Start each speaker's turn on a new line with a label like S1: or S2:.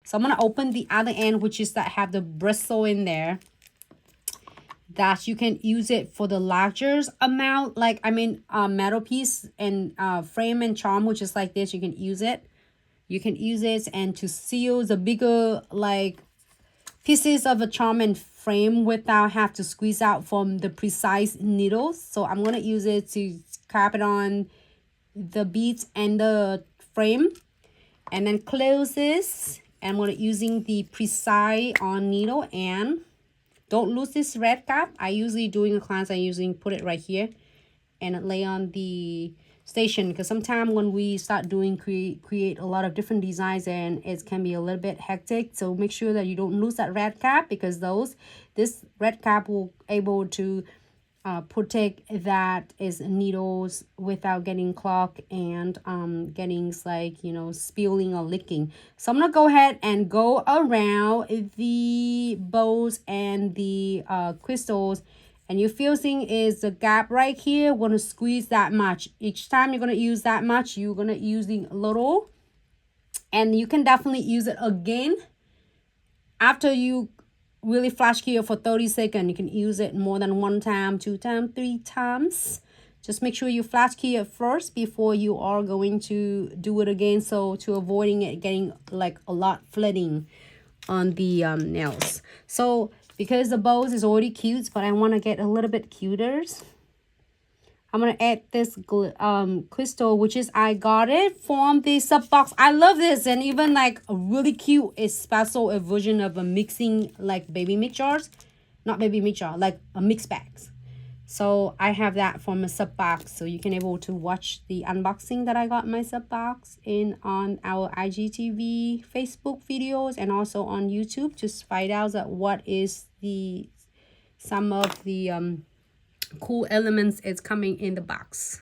S1: So I'm going to open the other end, which is that have the bristle in there. That you can use it for the larger amount, like metal piece and frame and charm, which is like this. You can use it. You can use it and to seal the bigger like pieces of a charm and frame without have to squeeze out from the precise needles. So I'm going to use it to cap it on the beads and the frame, and then close this. And I'm going to using the precise on needle, and don't lose this red cap. I usually doing a class, I usually put it right here and lay on the station, because sometimes when we start doing create a lot of different designs, and it can be a little bit hectic. So make sure that you don't lose that red cap, because this red cap will able to protect that is needles without getting clogged and getting like, you know, spilling or leaking. So I'm gonna go ahead and go around the bows and the crystals, and your fusing is the gap right here. We're gonna squeeze that much. Each time you're gonna use that much, you're gonna using a little, and you can definitely use it again after you really flash key it for 30 seconds. You can use it more than 1 time, 2 times, 3 times. Just make sure you flash key it first before you are going to do it again, so to avoiding it getting like a lot flooding on the nails. So because the bows is already cute, but I want to get a little bit cuter, I'm going to add this crystal, which is I got it from the sub box. I love this, and even like a really cute special a version of a mixing like baby mix jars. Not baby mix jar, like a mix bags. So I have that from a sub box, so you can able to watch the unboxing that I got in my sub box on our IGTV Facebook videos, and also on YouTube. Just find out that what is some of the cool elements is coming in the box.